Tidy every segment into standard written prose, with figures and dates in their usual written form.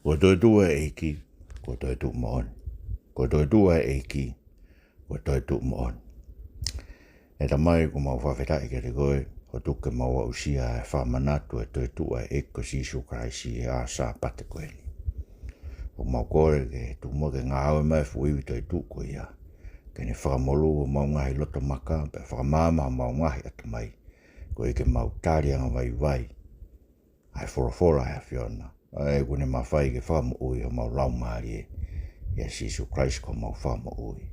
Ko Toetu'u eiki, ko Toetu'u mo'on. Ko Toetu'u eiki, ko Toetu'u mo'on. E tamai ko mau whawhetai ke te koe, ho tuke mau au sia e whamanatu e Toetu'u eko Sisu Kraisi e a sa pate koe ni. O mau kore ke tu mo ke ngā awe mai fuiwi Toetu'u ko ia. Ke ne whakamolu o mau ngahi loto maka, pe whakamama mau ngahi atu mai. Ko eke mau tārianga vai. Ai whorofora hea whiona. Ai kune mawhai ke whamo ui o mau lau maari e. Ia Sisu Kraisi ko mau whamo ui.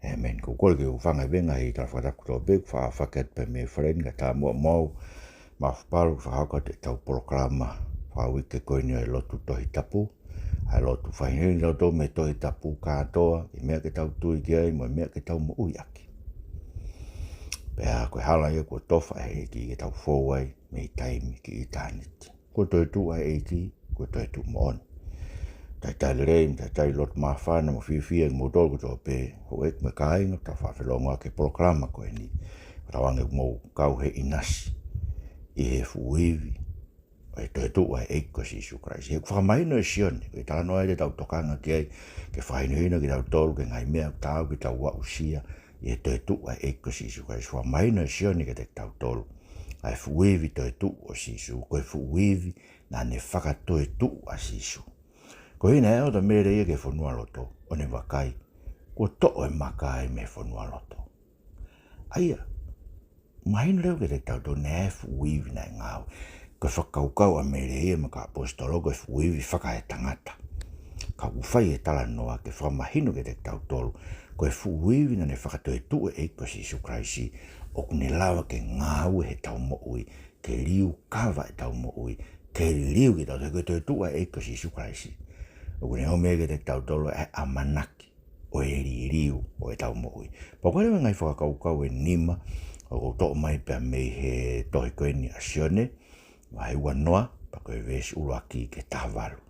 Amen. Ko kore ke uwhanga venga hi ta whataku tō big whaket pe me wharen ka tā mua mau. Ma whaparu whahaka te tau programa. Whawike koe ni ai lotu tohi tapu. Ai lotu whahineri lau tō me tohi tapu kātoa. I mea ke tau tui ki ai mo mea ke tau mo ui aki. Pea koe hala ia ko tofa e ki ke tau fōwai me i taimi ki i tāniti. Ko Toetu'u eiki, ko Toetu'u mo'on. Tai rei, tai lot mawhana mo whiwhia mo tōku tō pē. Ho ek me kāinga ta whawhelonga ke programa koe ni. Rawange mou kau he inasi. I he fuiwi. E Toetu'u eiki ko Sisu Kraisi. He whamaino e Sione. Ke tāno ai te tau tokanga ki ai. Ke whainohina ki tau tōru ke ngai mea tāu ki tau wa usia. I he Toetu'u eiki ko Sisu Kraisi. Whamaino e Sione ke te tau tōru. Ai fuiwi Toetu'u o Sisu. Koe fuiwi na ne whakatoetu'u a Sisu. Ko hina eo ta mere ia ke whanua loto, o ne wakai, ko to'o e makai me whanua loto. Aia, mahina reo ke te tau tō ne e fuiwi na ngāu, ko whakaukau a mere ia ma ka apostolo ko e fuiwi whaka e tangata. Ka uwhai e tala noa ke whamahino ke te tau tolu, ko e fuiwi na ne whakatoetu'u e ko Sisu Kraisi, o kune lawa ke ngāu he tau mo ui, ke liu kawa e tau mo ui, ke liu ki tau te Toetu'u e ko Sisu Kraisi. O kune hau mea ke te tau tolo e amanaki o e riu o e tau mo ui. Pa koe rewa ngai whakaukau e nima o kou tō mai pia mei he tohi koe ni a Sione wa he ua noa pa koe vesi uruaki ke tāwaru.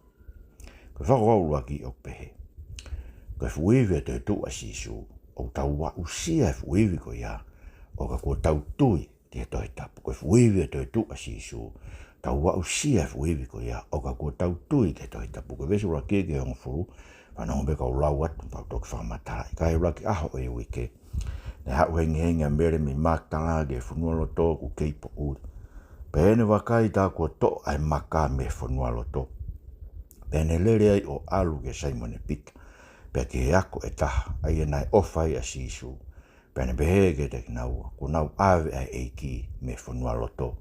Koe whakakau uruaki o pehe. Koe fuiwi e Toetu'u a Sisu o tau wa usia e fuiwi ko ia o ka kua tau tui te tohi tapu. Koe fuiwi e Toetu'u a Sisu tau wa usia fuiwi ko ia o ka kua tau tui ke tohi tapu. Ko vesi uraki ke hongo furu, whanongo me ka ulau atu pau toki whamatai. Ka he uraki aho e wike. Ne hau hengi a mere mi mātanga ke whanua loto ku keipo uri. Pēne wakai tā kua to ai maka me whanua loto. Pēne lere ai o alu ke Simon e Pita. Pea ke ako e taha ai e nai ofai a Sisu. Pēne behe ke te kinaua. Ko nau ave ai eiki me whanua loto.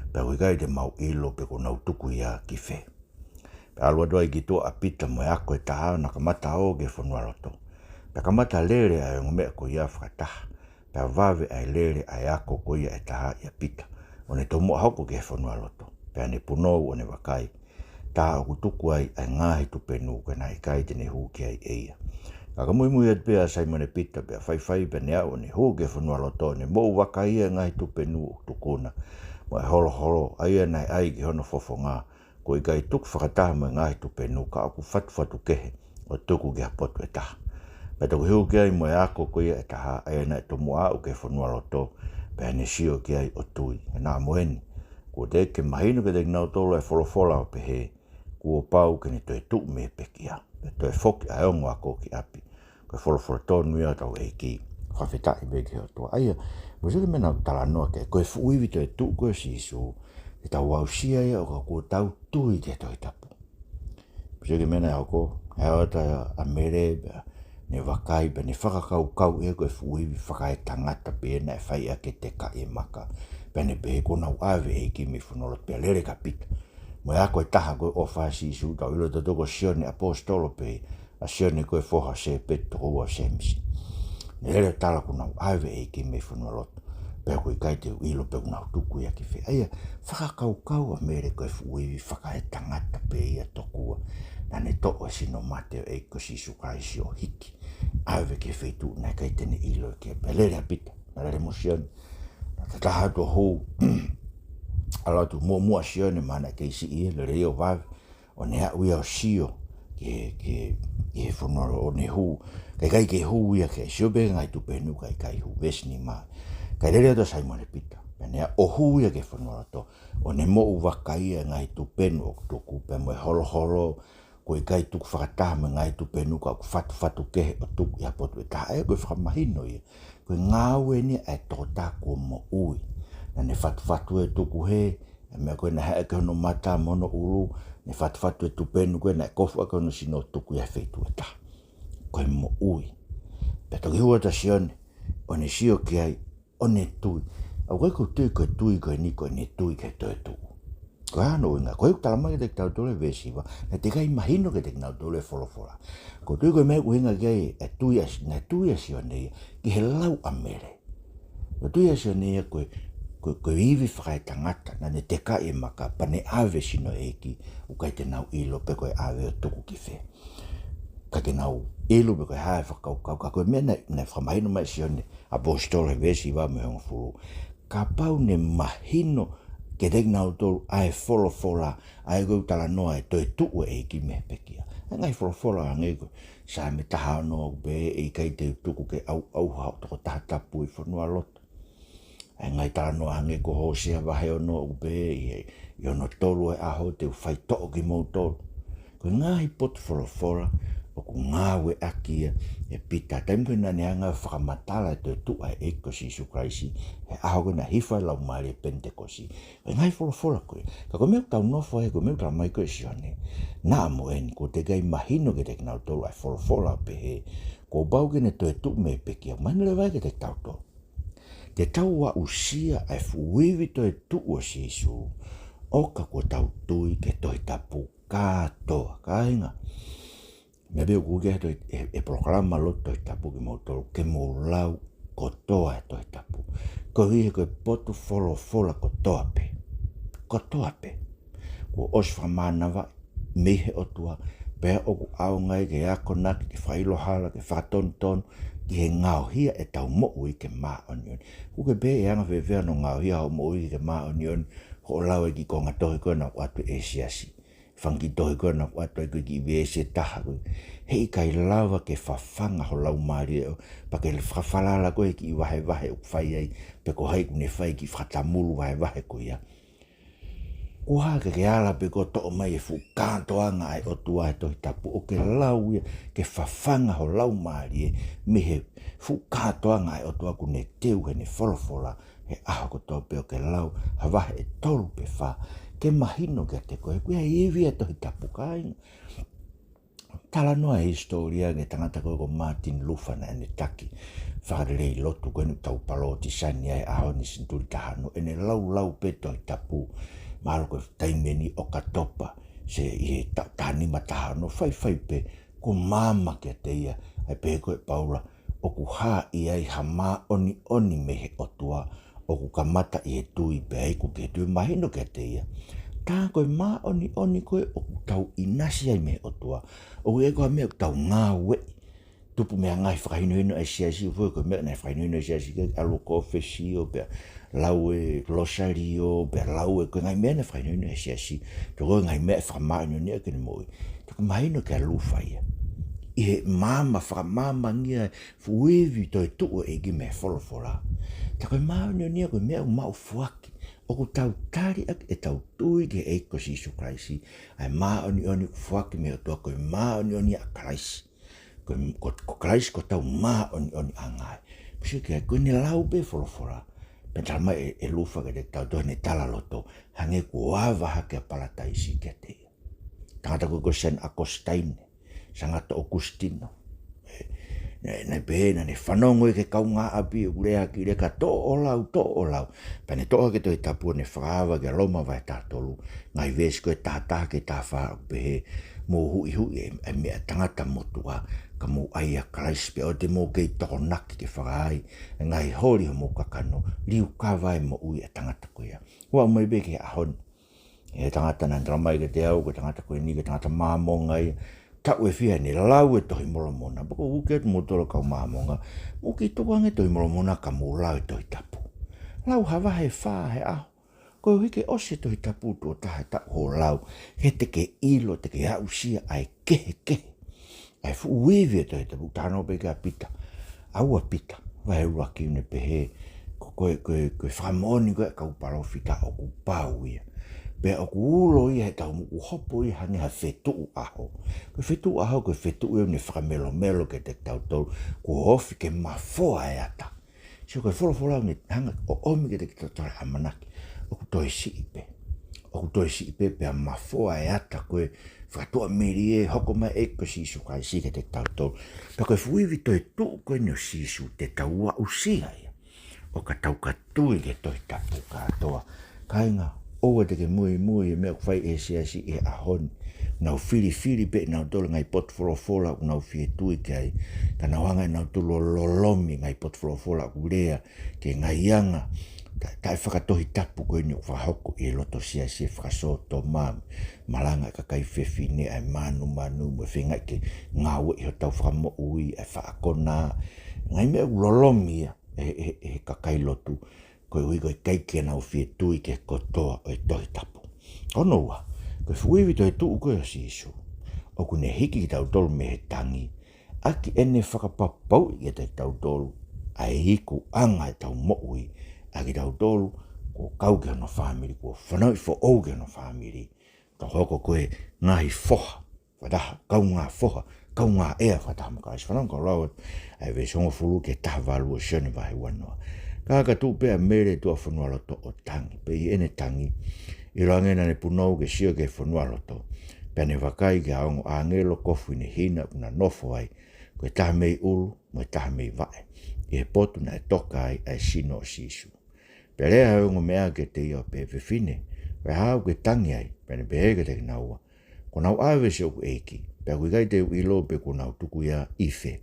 Pea kui kai te mau ilo pe ko nau tuku ia ki whe. Pea alua doa i ki toa a Pita mo e ako e taha na kamata o ke whanua loto. Pea kamata lere ai o mea ko ia whakataha. Pea vave ai lere ai ako ko ia e taha ia Pita. O ne tomo hoko ke whanua loto. Pea ne punou o ne wakai. Tā o tuku ai ai ngahi tupenu ka nai kai te ne hū ki ai eia. Ka mui at pea Simon e Pita pea whai pe ne au ne hū ke whanua loto ne mou wakai ia ngahi tupenu o tukuna. Mo e holo ai nai ai ki hono fofo ngā. Ko i kai tuku whakataha mo ngahi tupenu ka aku whatu kehe o tuku ki hapotu e taha. Me toku hiu ki ai mo e ako ko ia e taha ai nai tomu au ke whanua loto pea ne sio ki ai o tui. E nā moeni, ko te ke mahinu ke te nau tolo e wholofola o pehe. Kua pau ke ne Toetu'u me pekia. Me toe foki a eongo ako ki api. Koe wholofola tonu ia tau eiki. Whawhetai beki o toa. Aia, musiki mena tala noa ke koe fuiwi Toetu'u koe Sisu. Te tau wausia ia o ka kua tau tui te tohi tapu. Musiki mena au ko. Hea ata a mere ne wakai ne whakakau ia koe fuiwi whakae tangata pe na e whai ake te ka e maka. Pene pe ko nau ave eiki me whunolot pe lere ka Pita. Mo e ako e taha koe ofa Sisu, tau ilo te toko Sione apostolo pe, a Sione koe foha se peto ua se misi. Ne ere tala ku nau ave eiki me whanua loto, pe koe kai te ilo pe unau tuku ia ki whi. Aia, whakakau a mere koe fuiwi whakae tangata pe ia tokua, na ne toko e sino mate o eiko Sisu Kraisi o hiki. Ave ke whitu, na kai tene ilo ke pe lere a Pita, na lere mo Sione, na te taha to hou, ala tu mua Sione mana ke isi ia le reo vave o ne hau ia o sio ke whanua o ne hu kai ke hu ia ke sio be ngai tu penu kai hu vesni ma kai reo to Simon e Pita ne o hu ia ke whanua to o ne mo wakai ia ngai tu penu o tuku pe mo holo koe kai tuku whakataha me ngai tu penuka ku whatu kehe o tuku ia potu e taha e koe whakamahino ia. Koe ngāwe ni ai tōtā kua mo ui. Na ne whatu e tuku he, e mea koe na hea ke hono mata mono uru, ne whatu e tu penu koe na e kofu a koe no sino tuku ia whetu e taha. Koe mo ui. Pea toki hua ta Sione, o ne sio ki ai, o ne tui. Au koe tui koe ni koe ne tui ke Toetu'u. Koe ano inga, koe utalama ke te tau tole vesiwa, na te kai mahino ke te nau tole wholawhola. Ko tui koe mea kuhinga kei, e tui a Sione ia, ki he lau amere. Ko tui a Sione ia koe iwi whakai tangata, na ne te kai e maka, pa ne ave sino eki, ukai te nau ilo pe koe ave o tuku ki whea. Ka ke nau ilo pe koe hae whakaukau, ka koe mea na whamahino mai Sione, apostole vesiwa me honga furu. Ka pau ne mahino, ke te nau tolu ai wholawhola, ai koe tala noa e Toetu'u e ki me pekia. Ngai wholawhola ngai koe, sa me taha noa be e kai te tuku ke au hao toko taha tapu i whanua loto. Ngai tala noa ngai ko hosea wahe o noa be i ono tolu e aho te whai to'o ki mou tolu. Koe ngai potu wholawhola, o ku ngāwe akia e pita. Taim koe nane anga whakamatala e Toetu'u e eko Sisu Kraisi, e aho koe na hiwhai lau maari e Pentekosi. Koe ngai wholawhola koe. Ka koe meu tau nofo he, koe meu tau mai koe Sione. Nā mo eni, ko te gai mahino ke te kinau tolu ai wholawhola pe he. Ko bau ke ne Toetu'u me pekia, mani le vai ke te tau tolu. Te tau wa usia ai fuwiwi Toetu'u o Sisu. Oka ko tau tui ke toi tapu kātoa, ka inga. Me beo kuke e programa lo toi tapu ki mautoro ke maulau kotoa e toi tapu. Ko hihe koe potu wholawhola kotoa pe. Kotoa pe. Ko os whamanawa mihe o tua, pea oku au ngai ke ako naki ke whailohala ke whatonton, ki he ngao hia e tau mo'u i ke maa onion. Kuke be e anga whewhea no ngao hia ho mo'u i ke maa onion, ho lau e ki konga tohi koe na watu e siasi. Whangi tohi koe na watu e koe ki vese taha koe. Hei kai lawa ke whawhanga ho lau maari eo, pa ke whawhalala koe ki i wahe o whai ai, pe ko hei kune whai ki whatamulu wahe koe ia. Kua ke ala pe ko to'o mai e whukātoanga ai o tua e tohi tapu o ke lau ia, ke whawhanga ho lau maari e, me he whukātoanga ai o tua kune teu he ne wholawhola, he aho ko tō pe o ke lau, hawahe e tolu pe wha, ke mahino ke te koe, kuia iwi e tohi tapu kāinga. Tala noa e historia ke tangata koe ko Martin Luther na ene taki, whakarelei lotu koe nu tau paloti sani ai aho ni sinturi tahano, ene lau pe tohi tapu, Malo koe taimeni o katopa, se i tani matahano, whai pe, ko mama kia te ia, ai pe koe paula, o ku haa i ai ha maa oni mehe o tua, o ku kamata i he tui pe ai ku ke tui mahino kia te ia. Tā koe maa oni koe, o ku tau inasi ai mehe o tua, o ku e koe mea tau ngā we, tupu mea ngai whakahinuhino e siasi, fue koe mea ngai whakahinuhino e siasi, ke alu kofesi o pea, lau e glosario, pe lau e koe ngai mea na whainu e siasi, to koe ngai mea whamainu ni a kene moi, to koe mahino ke alu whaia. I he mama whakamama ngia fuiwi Toetu'u e ki me wholawhola. Ta koe mahino ni a koe mea umau fuaki, o ku tau tari ak e tau tui ke eiko Sisu Kraisi, ai oni fuaki me o tua koe oni a Kraisi. Ko Kraisi ko tau oni angai. Pisi ke koe ni lau pe wholawhola. Pentama e lufa ke te tau tohe ne tala loto, hange kua waha ke palataisi ke te. Tangata koe San Agostine, Sangato Augustino. Nei pehe na ne whanongo e ke kaunga api e kurea ki reka to o lau. Pane toa ke toi tapu ne whaawa ke loma vai tātolu, ngai vesi koe tātaha ke tā whaa pehe, mō hui e mea tangata motua, ka mō aia Kraisi pe o te mō kei toko naki ke whakaai, ngai hori ho mō kakano, liu kāwai mō ui e tangata koea. Ua mai be ke ahon, e tangata nan tramai ke te au, ke tangata koe ni, ke tangata māmonga ia, tau e whia ne lau e tohi molomona, bako uke atu mō tolo kau māmonga, mō ki tokange tohi molomona ka mō lau e tohi tapu. Lau hawa he whaa he aho, koe wike ose tohi tapu tō tahe tau ho lau, he te ke ilo, te ke ausia ai kehe. Ai fuiwi e tohi tapu, tāno pe kia pita, aua pita, vai ua ki une pehe, koe whamoni koe kau parofi ka o ku pau ia. Pe o kuulo ia he tau muku hopo i hange ha whetuu aho. Koe whetuu aho, koe whetuu e ne whakamelo melo ke te tau tolu, ko hofi ke mafoa e ata. So koe wholofola ne hanga o omi ke te tau tole amanaki, o ku toi si ipe. O ku toi si ipe pe a mafoa e ata koe whakatua meri e hoko mai e ko Sisu kai si ke te tau tolu. Pe koe fuiwi toi tuu koe ni o Sisu te taua usia ia. O ka tau katui ke toi tapu katoa. Kainga, oa te ke mui e mea kwhai e si e ahoni. Nau fili pe nau tole ngai pot wholofola ku nau fie tui ke ai. Ka nau hanga nau tulo lolomi ngai pot wholofola ku rea ke ngai anga. Tai whakatohi tapu koe ni o whahoko i loto si whakasoto malanga ka kai whewhine ai manu mo whengai ke ngawe i ho tau whakamo ui ai whakakona. Ngai mea lolomi ia. E kakai lotu koe ui koe keike nau fie tui ke kotoa o e tohi tapu. Ono ua, koe fuiwi toi tuu koe o Sisu. O kune hiki ki tau tolu me he tangi. Aki ene whakapapau i te tau tolu. Ai hiku anga e tau moui. Aki tau tolu ko kau ke ono whamiri. Ko whanau i fo ou ke ono whamiri. Ka hoko koe ngahi foha. Wadaha, kau ngā foha. Kau ngā ea whataha makais. Whanau ka rawat. Ai ve songo fulu ke taha walu o Sione vahe wanoa. Kaka tu pea mere tua whanua loto o tangi. Pe i ene tangi. I rangena ne punau ke sio ke whanua loto. Pea ne wakai ke aongo angelo kofu ne hina kuna nofo ai. Koe taha mei ulu, mo taha mei vae. I he potu na e toka ai sino o Sisu. Pea rea aongo mea ke te ia pe vefine. Pea hao ke tangi ai. Pea ne beheke te kinaua. Ko nau awe se oku eiki. Pea kui kai te uilo pe ko nau tuku ia ife.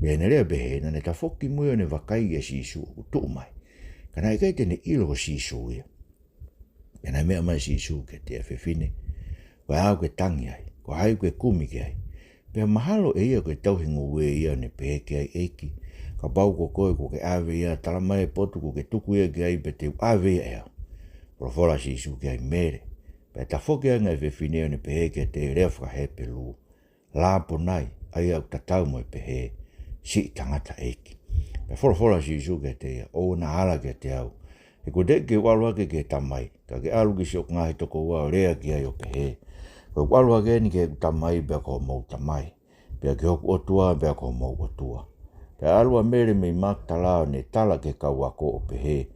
Pea ne rea behe na ne ta foki muio ne wakai e Sisu o tuu mai. Kana i kai te ne ilo o Sisu ia. Pea na mea mai Sisu ke te whewhine. Koe hao ke tangi ai. Ko hai koe kumi ke ai. Pea mahalo e ia koe tauhingu ue ia ne beheke ai eiki. Ka pau ko koe ko ke awe ia talamai potu ko ke tuku ia ke ai pe te awe ia ea. Profola Sisu ke ai mere. Pea ta foki ai ngai whewhine ne beheke te rea whakahepe lu. Lapo nai ai au tatau mo e pehe. Si tangata eiki. Pea wholofola Sisu ke te ia. O na ala ke te au. E ko te ke walua ke tamai. Ka ke alu ki siok ngahi toko wao rea ki ai o pehe. Ko walua ke ni ke tamai bea ko mau tamai. Pea ke hoku otua bea ko mau otua. Pea alua mere mei matalao ne tala ke kau ako o pehe.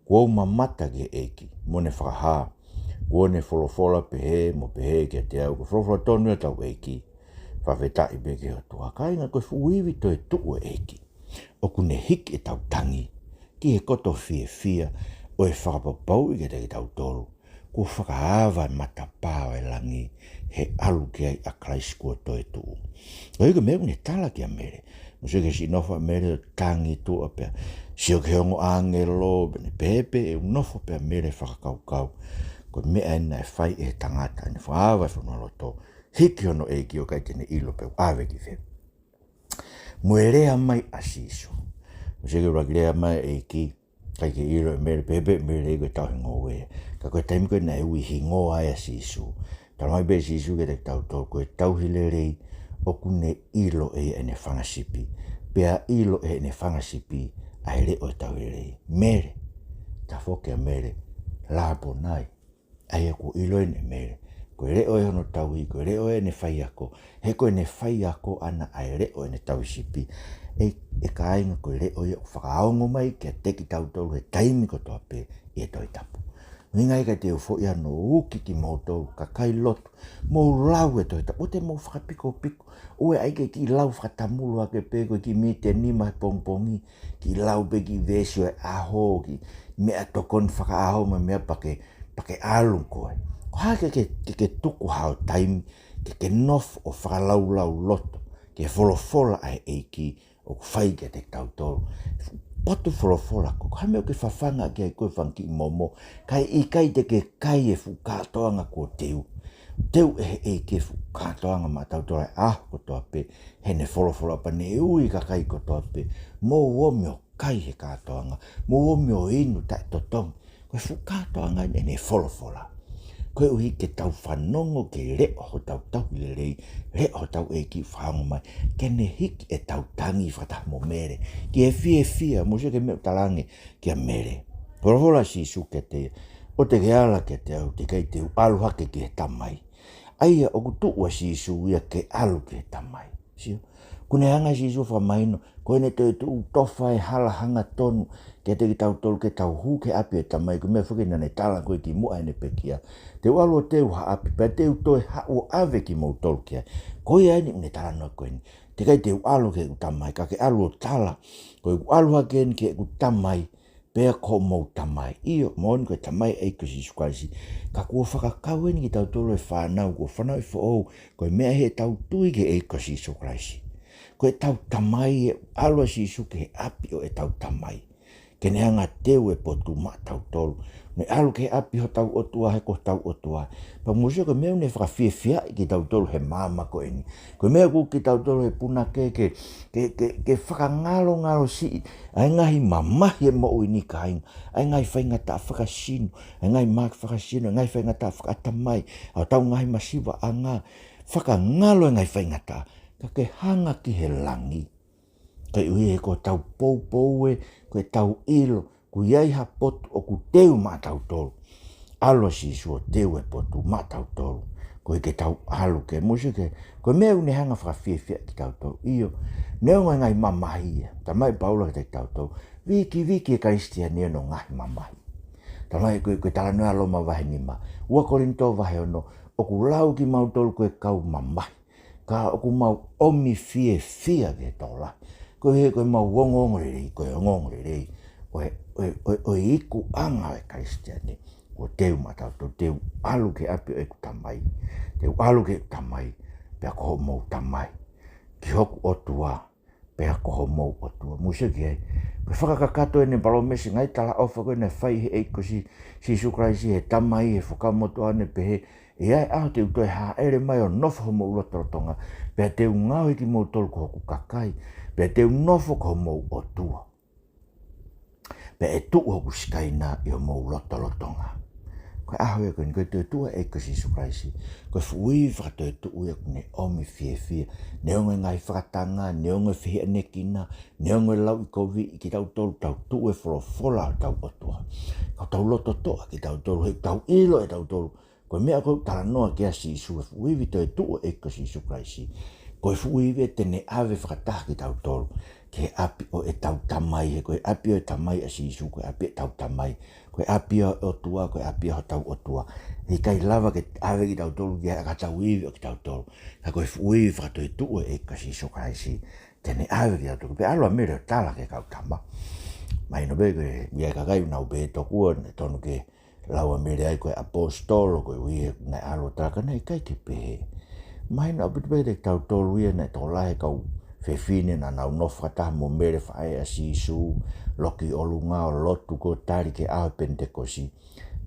Kuau mamata ke eiki. Mo ne whakaha. Kuau ne wholofola pehe mo pehe ke te au. Ko wholofola tonu e tau eiki. Whawheta i beke otua. Kainga koe fuiwi toi tuku eiki. O kune hiki e tau tangi. Ki he koto fia. O e whakapapau i ke te tau tolu. Ko whakahawa e matapao e langi. He alu ki ai a Christ kua Toetu'u. O ika mea ne tala ki a mere. Musio ke si nofa mere tangi tua pea. Sio ke hongo angelo. Bene pepe e unofo pea mere whakakaukau. Ko mea ena e whai e tangata. Ne whaawa e whanaloto. Hiki ono e ki o kai tene ilo peo awe ki whee. Muerea mai a Sisu. Musio ke urakirea mai e ki. Kai ke ilo e mere pepe mere e koe tau hingo ue. Ka koe taimi koe na e ui hingo ai a Sisu. Talamai be Sisu ke te tau tau koe tau hilerei. O kune ilo e ene whangasipi. Pea ilo e ene whangasipi. Ai re o tau hilerei. Mere. Ta whoke a mere. Lapo nai. Ai e ko ilo ene mere. Koe reo e hono tauhi, koe reo e ne whai ako. He koe ne whai ako ana ai reo e ne tausipi. E ka ainga koe reo e whakaongo mai kia teki tautolu he taimi ko toa pe i e toi tapu. Minga ika te ufo ia no uki ki mautolu, ka kai lotu. Mou lau e toi tapu, o te mou whakapiko piko. Ue aike ki lau whakatamulu ake pe koe ki mi te nima he pongpongi. Ki lau pe ki vesio e aho, ki mea tokon whaka aho ma mea pake alung koe. Ko hake ke tuku hao taimi, ke nof o whakalau loto, ke wholofola ai eiki o whai ke te tautoro. Potu wholofola ko, hame o ke whawhanga ke ai koe whanki momo, kai i kai te ke kai e whukatoanga ko teu. Teu e eiki e whukatoanga ma tautoro ai ko toa pe, he ne wholofola pa ne ui ka kai ko toa pe, mō omi o kai he katoanga, mō omi o inu tai totongi, koe whukatoanga e ne wholofola. Koe uhi ke tau whanongo ke reo ho tau hilerei, reo ho tau eiki whango mai, ke ne hiki e tau tangi whatamo mere, ki e fia, mo se ke meo talange ki a mere. Horohola Sisu ke te, o te geala ke te au te kei te alu hake ki he tamai. Aia o kutu'ua Sisu ia ke alu ki he tamai. Sio? Kune hanga Sisu whamaino, koe ne Toetu'u tofa e hala hanga tonu, ke te ki tau tolu ke tau hu ke api e tamai, ku mea whakina ne tala koe ki mua ene pekia. Te alu o teu ha api, pea teu toe ha o ave ki mou tolu kia. Koe aini ne tala noa koe ni. Te kai teu alu ke ku tamai, ka ke alu o tala, koe ku alu hake ni ke ku tamai, pea ko mou tamai. Iyo, mooni koe tamai ei ko Sisu Kraisi. Ka kua whakakau ni ki tau tolu e whanau, kua whanau e whaou, koe mea he tau tui ke ei ko Sisu Kraisi. Koe tau tamai e alua Sisu ke he api o e tau tamai. Ke ne hanga teu e potu ma tau tolu. Ne alu ke api ho tau otua he ko tau otua. Pa musio ko meu ne whakawhiawhia ki tau tolu he mama ko eni. Ko mea ku ki tau tolu he puna ke whakangalo si. Ai ngahi mamahi e mo uini kainga. Ai ngai whaingata whakasino. Ai ngai mak whakasino. Ai ngai whaingata whakatamai. Au tau ngahi masiwa a ngā. Whakangalo e ngai whaingata. Ka ke hanga ki he langi. Kai ui he ko tau pou e, ko tau ilo, ku iai ha potu o ku teu ma tau tolu. Alo Sisu o teu e potu ma tau tolu. Ko ke tau alu ke musi ke, ko meu ne hanga whakawhiawhia ki tau tolu. Iyo, neo ngai mamahi e, tamai paula ki tau tolu. Viki e kaistia neo no ngai mamahi. Tamai koe tala noa loma vahe nima. Ua korinto vahe ono, o ku lau ki mau tolu koe kau mamahi. Ka o ku mau omi fie ke tola. Koe mau wongongorei, koe ngongorei. Oe iku anga e Kristiani. Ko teu matau, teu alu ke api o eku tamai. Teu alu ke tamai, pea koho mau tamai. Ki hoku otua, pea koho mau otua. Musa ki hei. Koe whakakakato ene palomesi ngai tala ofa koe ne whai he eiko Sisu Kraisi he tamai he whakamoto ane pehe. E ai aho te utoe haa ere mai o nofo ho mau lotorotonga. Pea teu ngau hiki mau tolu ko hoku kakai. Pea teu nofo ko mau otua. Pea e tuu hoku skaina i o mau lotorotonga. Koe aho e koe Toetu'u e ko Sisu Kraisi. Koe fuui Toetu'u e kone omi fie. Ne onge ngai whakatanga, ne onge whihia nekina, ne onge lau i kovi i ki tau tolu tau tuu e wholofola tau otua. Kau tau loto toa ki tau tolu, he tau ilo e tau tolu. Koe mea koe tala noa kia Sisu e fuui Toetu'u e ko Sisu Kraisi. Koe fuui tene ave whakataha ki tau tolu. Ke api o e tau tamai, koe api o e tamai a Sisu, koe api e tau tamai. Koe api o otua, koe api o tau otua. Hei kai lava ke ave ki tau tolu, ki haka tau iwi o ki tau tolu. Ka koe fuui Toetu'u e ko Sisu Kraisi. Tene ave ki tau tolu. Pe alua mere o tala ke kau tama. Mai no be koe, ia kakai unau be tokua, ne tonu ke laua mere ai koe apostolo, koe ui nai alo taka, nei kai ke pehe. Mai no apitu be te tau tolu ia, nei tō lahe kau whewhine na nau nofataha mo mere whae a Sisu, loki olunga o lotu ko tari ke aho pentekosi.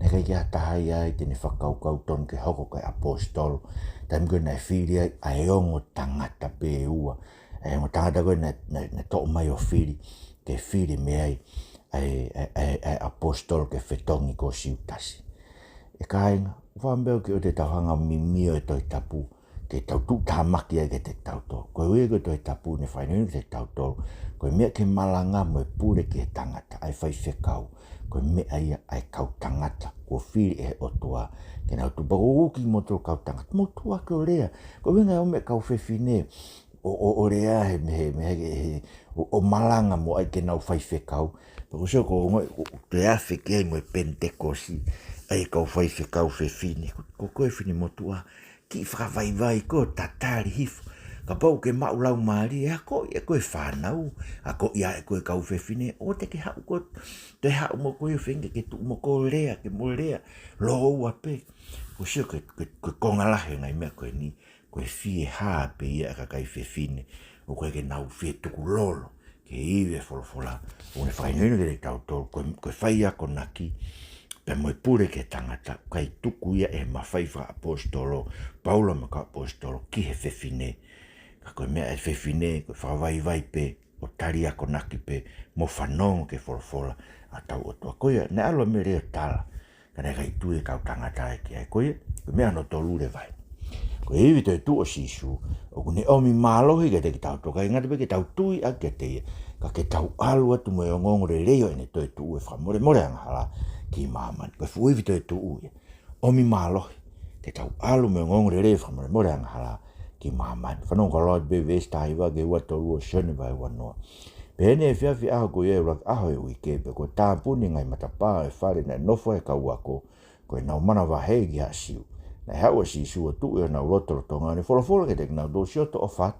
Nei kai ki atahai ai tene whakaukau tonu ke hoko kai apostolo. Taimi koe nei whiri ai aeongo tangata pe ua. Aeongo tangata koe nei tō mai o whiri, ke whiri me ai ai apostolo ke whetongi ko siutasi. E kāinga, whambeo ki o te tauhanga mimio e toi tapu, ke tau tu tamaki ai ke te tau tolu. Koe ue ko toi tapu ne whainoi ke te tau tolu. Koe mea ke malanga mo e pure ki he tangata, ai whai whekau. Koe mea ia ai kau tangata, ko whiri e otua. Ke nau tu bako uki mo tolu kau tangata, mo tua ke o rea. Koe winga o me kau whewhine, o rea he, o malanga mo ai ke nau whai whekau. Pako seo ko te awhi ki ai mo e pentekosi, ai kau whai whekau whewhine. Ko koe whini mo tua, ki whakawaiwai ko tatari hifo. Ka pau ke maulau maari, e ako i e koe whanau. Ako i a e koe kau whewhine, o te ke hau ko, te hau mo koe whenga ke tu mo ko rea, ke mo rea. Lo ua pe. Ko sio koe kongalahe ngai mea koe ni, koe fie haa pe ia ka kai whewhine. O koe ke nau fie tuku lolo, ke iwe wholofola. O ne whainoino ke te tau tolu, koe whai ako naki. Pe moi pure ke tangata, kai tuku ia e mawhaiwha apostolo, Paulo ma ka apostolo, ki he whewhine. Ka koe mea e whewhine, koe whawaiwai pe, o tari ako naki pe, mo whanongo ke wholofola, a tau o tua. Koe ne alo me reo tala, ka ne kai tue kau tangata e ki ai. Koe mea no tolu re vai. Koe iwi Toetu'u Sisu, o kune omi mālohi ke te ki tau toka, ingati pe ke tau tui a ke te ia, ka ke tau alu atu mo e o ngongore reo ene Toetu'u e whamore more anga hala, ki maman ko fu vi Toetu'u o mi malo ke tau alu me ngong re mo ang hala ki maman fa no ko be vesta iwa ge wa to lo Sione vai wa no pene fia fia ko ye rak a ho wi ke ko ta puni ngai matapa e fare na no fo e ka wa ko na mana va he gi asiu na ha wa Sisu tu e na roto tonga ni fo ke tek na do shot o fat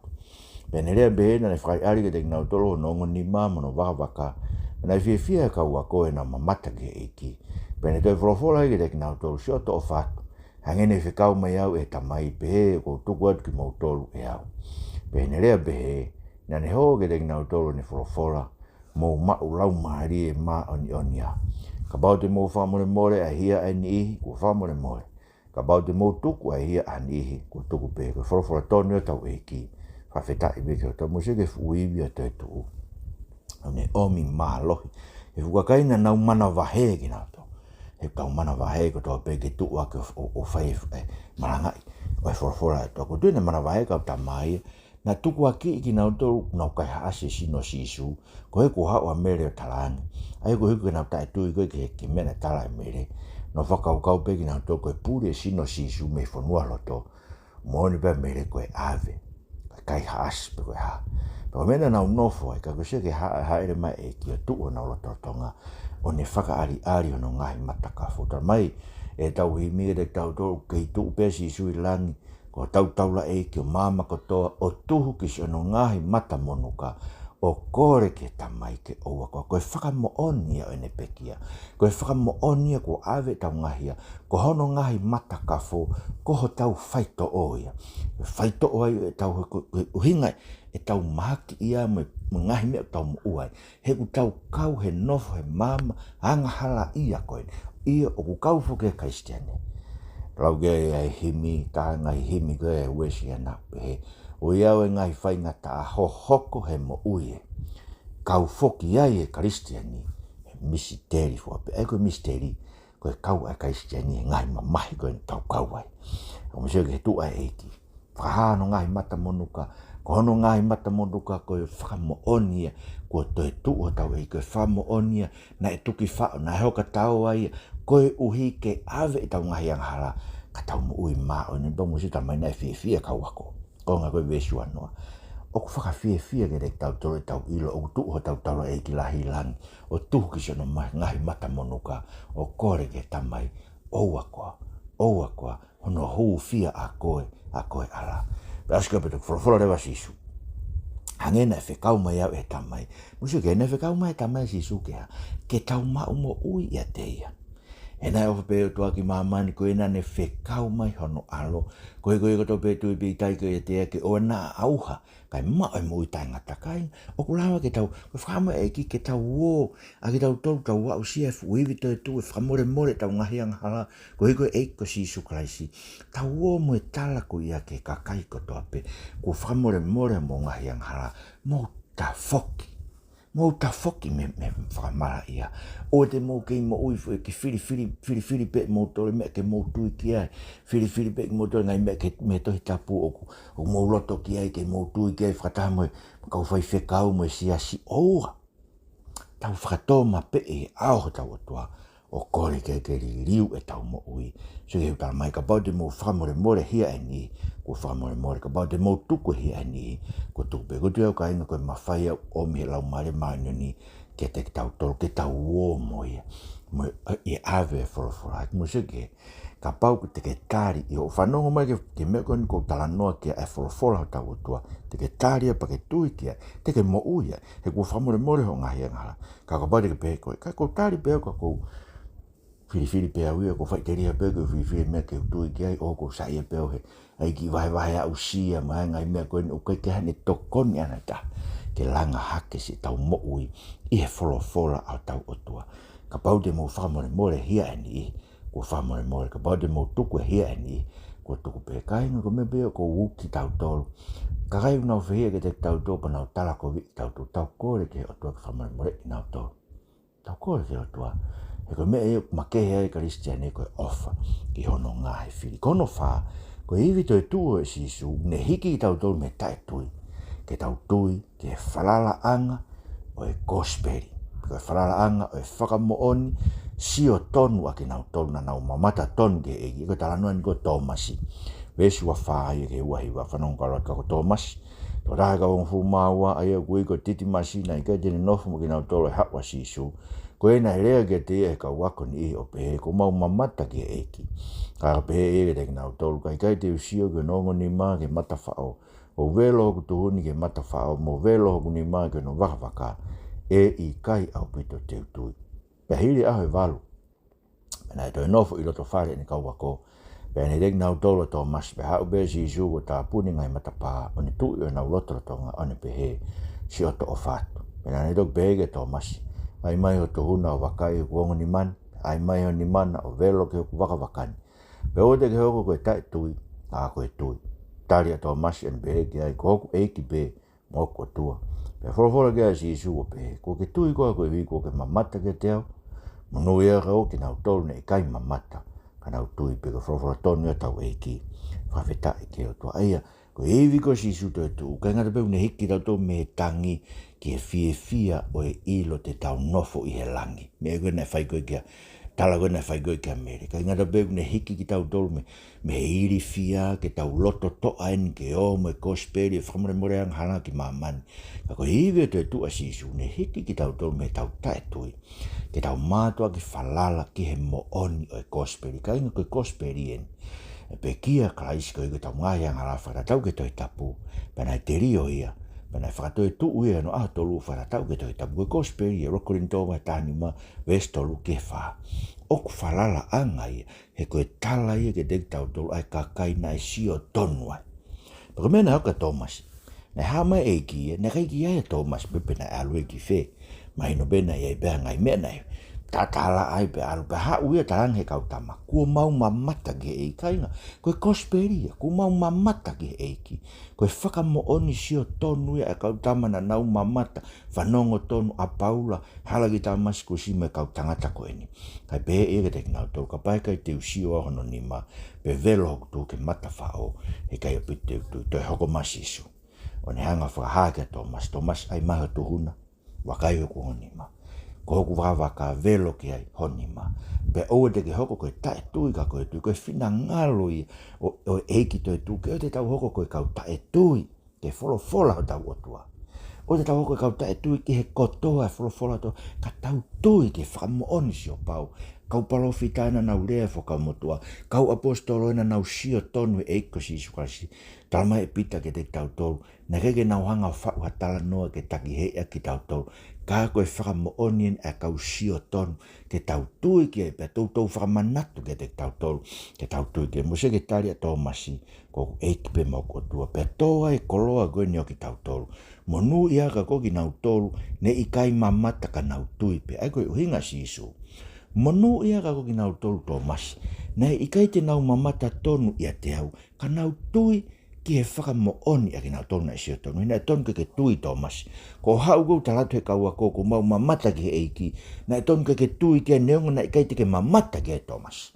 pene le be na fai ari ke tek na to lo no ni mama no va ka na fia ka wa ko na mamata ke eki pene te fo ke tek na to shot o fat hangene fe kau mai au e tamai pe ko tu ko ki mo tolu e au pene le be na ne ho ke tek na to ni fo mo ma ulau mari e ma onia ka bau te mo fa mo a hia ani ko fa mo ka bau te mo tuku a hia ani ko tuku pe ko fo tonio tau eki fa feta i be ko mo se ke fui bi Toetu'u ne omi malo e fu ka ina na mana va he ki na to e ka mana va he ko to pe ke tu wa ko o fai maranga o fo to ko tu ne mana va he ka ta mai na tuku aki ki na to na ka ha se sino Sisu ko e ko ha wa mere talang ai ko ku na ta tu ko ke ki me na tala mere no fa ka pe ki na to ko pure sino Sisu me fo no lo to mo ni be mere ko ave kai has pe ko ha pero mena na no fo ka ko se ke ha ere mai e ki tu na lo to tonga o ne fa ka ari no ngai mataka fo ta mai e tau hi mi de tau to ke tu pe Sisu ilangi ko tau la e ki mama ko to o tuhu ki sono ngahi mata monuka o kore ke tamai ke o ko whaka mo onia o ne pekia ko whaka mo onia ko ave tau ngahia ko hono ngahi mata kafo ko ho tau whaito oia whaito oi e tau uhinga e tau maki ia me ngahi me tau mo uai he ku tau kau he nofo he mama anga hala ia koe ia o ku kau fo ke Kristiane lau ge ai himi ta ngai himi ge wesi ana pe o ia o ngai fai ngata ho hoko he mo uie kau foki ai e Kristiani misteri fo pe ego misteri ko kau a Kristiani ngai mai ko tau kau ai o mo se ge tu ai eki fa no ngai mata monuka ko no ngai mata monuka ko fa mo onia ko Toetu'u tau e ko fa mo onia na e tuki fa na ho ka tau ai ko uhi ke ave tau ngai ang hala ka tau mo ui ma o ni bongo sita mai na fie ka wako ko nga ko besu ano o ku fa fie ke tau tau ilo o tu ho tau e ki la hilang o tu ki sono mai ngai mata monuka o kore ke tamai o wako ono hu fia a koe ala aska pe fo le Sisu hangena fe kau mai au e tamai musu ke ne fe kau mai tamai Sisu ke tau ma mo ui ia teia e nai o pe to ki mamani ko ina ne fe kau mai hono alo ko ko to pe tu bi tai ko te ke o na auha kai ma e mo tanga takai o kulawa ke tau ko fama e ki ke tau wo a ke tau tau wa o CF wi vi tu e famore more tau ngahi ang hala ko e ko Sisu Kraisi tau wo mo tala ko ia ke kakai ko to pe ko famore more mo ngahi ang hala mo ta foki me whakamara ia. O te mō kei mo ui ke whiri pe mō tore me ke mō tui ki ai. Whiri pe mō tore ngai me tohi tapu o mō roto ki ai ke mō tui ki ai whakatamoe. Kau whai whekau mo si oua. Tau whakatō ma pe e ao tau atua. O kore ke riu e tau mo ui. So ke utara mai ka bau te mō whakamore hia e ni. Ko whakamore ka bau te mō tuku hia e ni. Ko tuku pe kutu au ka inga koe mawhai au o mi lau mare maino ni. Ke te tau tolo ke tau uo mo ia. Mo i ave whorofora. Mo se ke ka pau te ke tari. I o whanongo mai ke mea koe ni ko talanoa ke e whorofora o tau atua. Te ke tari pa ke tui kia. Te ke mo uia. He ko whamore ho ngahi ngara. Ka bau te ke pe koe. Ka ko tari pe ka ko whiri pe au ia ko whai te ria pe ko whiri mea ke tui ki ai o ko sai e pe o he ai ki vai au sia mai ngai mea koe ni o koe ke hane tokoni ana ta ke langa hake si tau mo ui i he whorofora au tau otua ka pau te mo whamore hia ani ko whamore ka pau te mo tuku hia ani ko tuku pe kainga ko me pe ko wuki tau tolu ka kai unau whihia ke te tau topa nau tala ko vi tau kore ke otua ka whamore nau tolu tau kore ke otua e ko me e makehe e Kristiane ko ofa ki hono ngahe whiri. Kono wha, ko iwi Toetu'u e Sisu, ne hiki tau tolu me tae tui. Ke tau tui, ke whalala anga, o e gospeli. koe wharalaanga o e whakamooni sio tonu a ke nau tonu na nau mamata tonu ke eki koe talanua ni koe tōmasi wesu wa whaai ke uahi wa whanong kalot ka ko tōmasi tō rahe ka wangfu maua ai au kui ko titi masi na i kai tene nofu mo ke nau tolo e hakwa Sisu koe na rea ke te e ka wako ni o pehe ko mau mamata ke eki ka pehe e ke nau tolo kai te usio ke nongo ni maa ke mata whao o velo hoku tuhuni ke mata whao mo velo hoku ni maa ke no waka e i kai au pito Toetu'u. Pehiri aho e walu. Pena e toi nofu i loto whare ni kau wako. Pena e nau tolo tō mas pe hau be Sisu o tā puni ngai mata pā. O ni tui o nau loto tonga o ni pehe si oto o whātu. Pena ne tok pehe ke tō mas. Ai mai o tuhuna o wakai o kuongo ni man. Ai mai o ni mana o velo ke hoku waka wakani. Pe o te ke hoko koe tae tui. A koe tui. Tari a tō mas e ni pehe ki ai ko hoku eiki pe mo ko tua. Pe whorofora kia Sisu o pehe. Ko ke tui koe koe hui ko ke mamata ke te au. Manu ia ka o ki nau tolu ne i kai mamata. Ka nau tui pe ka whorofora tonu ia tau eiki. Whawheta i ke o tua aia. Ko ewi ko Sisu Toetu'u. Kai ngata peu ne hiki tau tō me tangi ki e fia o e ilo te tau nofo i he langi. Me e koe nei whai koe kia. Tala koe nei whai koe kia mere. Kai ngata peu ne hiki ki tau tolu me he iri fia ke tau loto toa en ke o me kosperi e whamare more ang hana ki mamani. Ka ko ewi o Toetu'u a Sisu ne hiki ki tau tolu me tau tae tui. Ke tau mātua ki whalala ki he mooni o e kosperi. Ka inga koe kosperi en. E pe kia kraisi koe tau ngai ang halafa tau ke toi tapu. Pena e te rio ia. Pena e whakatoe tuu ia no aho tolu tau ke toi tapu. Koe kosperi e rokorin tōma tāni ma wes tolu ke wha. Oku whalala anga ia. He koe tala ia ke dek tau tolu ai kakai na e sio tonu ai. Pako mena hauka Thomas. Ne hama e ki ia. Ne kai ki ia Thomas pepena e alu e ki whee. Mahino bena ia i beha ngai mea nei. Tatala ai pe alu pe hau ia tarang he kau tama. Kua mau mamata ke ei kainga. Koe kosperia. Kua mau mamata ke eiki. Koe whakamooni sio tonu ia e kau tama na nau mamata. Whanongo tonu a paula. Hala ki tamas ko si me kau tangata koe ni. Kai pe e ke te nau tau. Ka pai kai te usio ahono ni ma. Pe velo hoku tu ke mata whao. He kai o pite tu. Toi hoko ma Sisu. O ne hanga whakahake Thomas. Thomas ai maha tuhuna. Wakai o kuho ni ma. Ko hoku waka velo ki ai honima. Pe oe te ke hoko koe tae tui ka koe tui. Koe whina ngalo i o eiki Toetu'u. Ke o te tau hoko koe kau tae tui. Ke wholofola o tau otua. O te tau hoko kau tae tui ki he kotoa e wholofola to. Ka tau tui ke whakamooni si o pau. Kau palofi taina nau rea whakamotua. Kau apostolo ina nau sio tonu e eiko Sisu kasi. Talma e pita ke te tau tolu. Na keke nau hanga whau hatala noa ke taki hea ki tau tolu. Ka koe whakamoonien e kau sio tonu. Ke tau tui ki e pe tau whakamanatu ke te tau tolu. Ke tau tui ki e mose ke tari a tō masi. Ko eiki pe mau kotua. Pe toa e koloa koe ni o ki tau tolu. Monu ia ka koki nau tolu. Ne i kai mamata ka nau tui pe. Ai koe uhinga Sisu. Monu ia ka koki nau tolu tō masi. Nei i kai te nau mamata tonu ia te au. Ka nau tui ki he whakamooni a ki nau tonu na isio tonu. Hina e tonu ke tui tō masi. Ko hau kou talatu he kaua kōku mau mamata ki he eiki. Na e tonu ke tui ki e neongo na i kai te ke mamata ki he tō masi.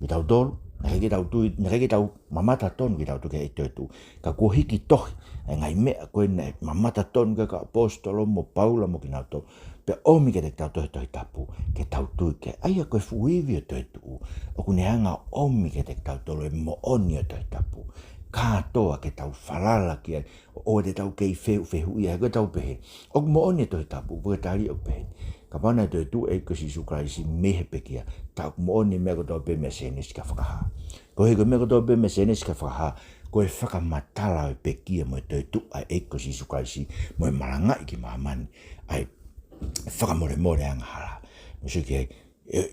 Ki tau tolu. Na kei tau mamata tonu ki tau tuke e Toetu'u. Ka kua hiki tohi. E ngai mea koe na mamata tonu ke ka apostolo mo paula mo ki nau tolu. Pe omi ke te tau tohi tapu. Ke tau tui ke aia koe fuivi o Toetu'u. O kune hanga omi ke te tau tolu e mo oni o tohi tapu. Kātoa ke tau whalala ki ai. O te tau kei whehu ia. Koe tau pehe. O mo oni o tohi tapu. Koe tari o pehe. Ka pana Toetu'u e ko Sisu Kraisi mehe pekia. Tau mo oni mea ko tau pe mea senes ka whakaha. Ko he ko mea ko tau pe mea senes ka whakaha. Ko e whakamatala o pekia mo Toetu'u e ko Sisu Kraisi. Mo e marangai ki mahamani. Ai whakamore anga hala. Musu ki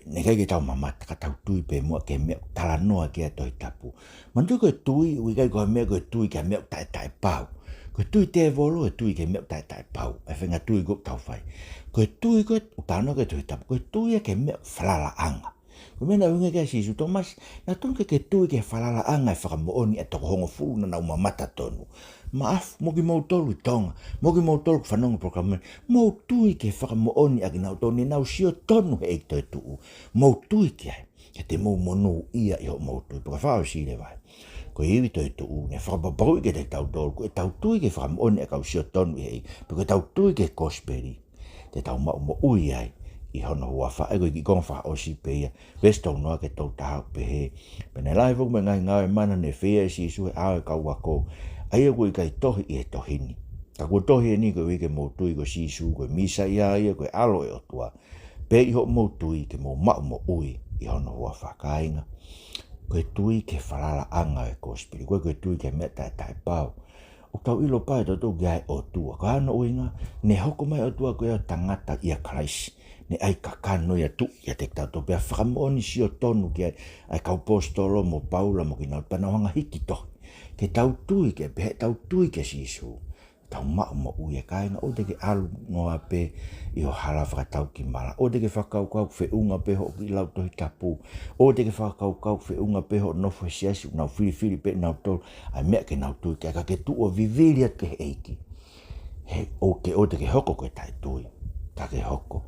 ne kai ke tau mamata ka tau tui pe mua ke mea tala noa ki a tohi tapu. Mantu koe tui, ui kai koe mea koe tui ke mea tae pau. Koe tui te volo e tui ke mea tae pau. E whenga tui ko tau whai. Koe tui koe utano ke tohi tapu. Koe tui e ke mea whalala anga. Koe mena unge kia Sisu Thomas, na tonu ke tui ke whalala anga e whakamooni e toko hongo fulu na nau mamata tonu. Maaf, moki mau tolu tonga, moki mau tolu whanonga programme, mau tui ke whakamooni a ki nau tonu, nau sio tonu he eik Toetu'u, mau tui ki ai, ke te mau monu ia i ho mau tui, paka whao sire vai. Ko iwi Toetu'u, ne whakapaparui ke te tau tolu, ko e tau tui ke whakamooni a kau sio tonu he eik, paka tau tui ke kosperi. te tau mau mo ui ai, I hono hua wha, ego I ki kong wha osi pe ia, vestou noa ke tau tahau pe he. Pene lai fuk me ngai ngau e mana ne whea Sisu e awe kau wako, ai ego I kai tohi I e tohini. Ka kua tohi e ni ko wike mo tui ko Sisu, ko misa ia ia, ko alo e o tua, pe I ho mo tui ke mo mau mo ui, I hono hua wha kainga. Koe tui ke whalala anga e kospiri, koe tui ke meta e tai pau. O tau ilo pai tau gai o tua, ko ano uinga, ne hoko mai o tua koe o tangata ia Kraisi, ne ai kakano ia tu ia te tau topea whakamoni si o tonu ki ai kau postolo mo paula mo ki nau panawanga hiki tohi, ke tau tui ke pehe tau tui ke Sisu. Tau mau mo ui e kainga, o te ke alu noa pe I o hala whakatau ki mala, o te ke whakaukau whiunga pe ho ki lau tohi tapu, o te ke whakaukau whiunga pe ho nofo siasi, nau whiri pe nau tolu, ai mea ke nau tui ke ke tu o viviria ke eiki. He o te ke hoko koe tai tui, ka ke hoko,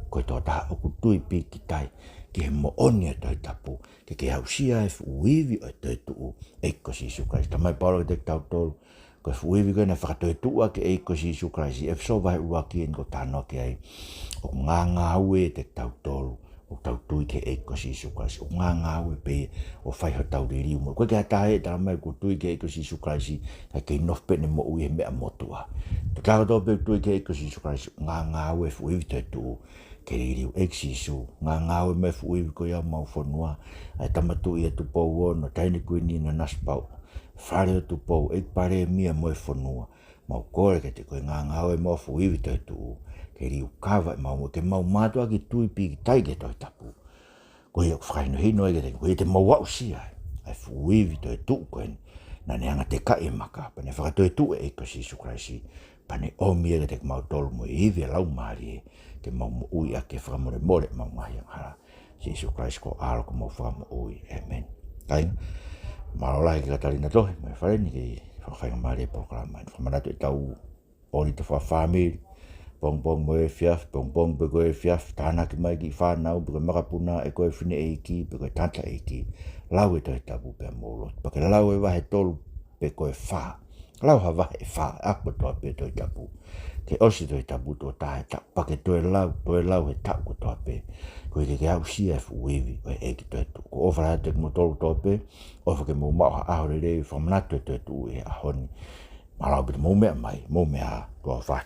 koe tō taha oku tui pi ki tai, ki he mo oni e toi tapu, ke hausia e fuivi o e Toetu'u, eiko Sisu Kraisi, tamai paulo ke te tau tolu, koe fuivi koe na whakatoetua ke eiko Sisu Kraisi, e so vai uaki en ko tanoa ke ai, o nganga ue te tau tolu, o tau tui ke eiko Sisu Kraisi, o nganga ue pe o whaiho tau ririu mo, koe ke atahe tala mai ko tui ke eiko Sisu Kraisi, kei nofpe ne mo ui he mea motua. Te kako tō pe tui ke eiko Sisu Kraisi, nganga ue fuivi Toetu'u, ke ririu eik Sisu, nganga ue me fuivi ko ia mau whanua, ai tamatu I e tupou o no taini kuini na naspau, whare o tupou, eik pare mia mo e whanua, mau kore ke te koe nganga ue mo fuivi Toetu'u, ke riu kawa e mau, ke mau matua ki tui pi ki tai ke toi tapu. Koe o whakaino hino e ke te koe te mau wau sia, ai fuivi Toetu'u koe, na neanga te kai e maka, pane whakatoetu'u e eiko Sisu Kraisi, pane omi e ke te mau tolu mo I hivi e lau maari e, ke mau mo ui a ke whakamore more mau ngahi ang hara. Sisu Kraisi ko alo ko mau whakamo ui, amen. Kainga, marolai ke katarina tohe, mai whareni ke whakawhainga maari e proklama, whamanatu e tau ori te whawhamiri, pong mo e fiaf, pong pe koe fiaf, tāna ki mai ki whanau, pe koe makapuna e koe whine e iki, pe koe tanta e iki, lau e toi tapu pe mōlot, pa ke lau e wahe tolu pe koe wha, lau ha wahe wha, ako toa pe toi tapu, ke osi toi tapu tō tahe tak, pa ke toi lau he tak ko toa pe, koe ke au sia e fuivi, koe e ki toi tu, ko ofara te mo tolu toa pe, ofa ke mo mao ha ahore rei, whamanatu e toi tu e ahoni, marau pe mo mea mai, mo mea toa wha.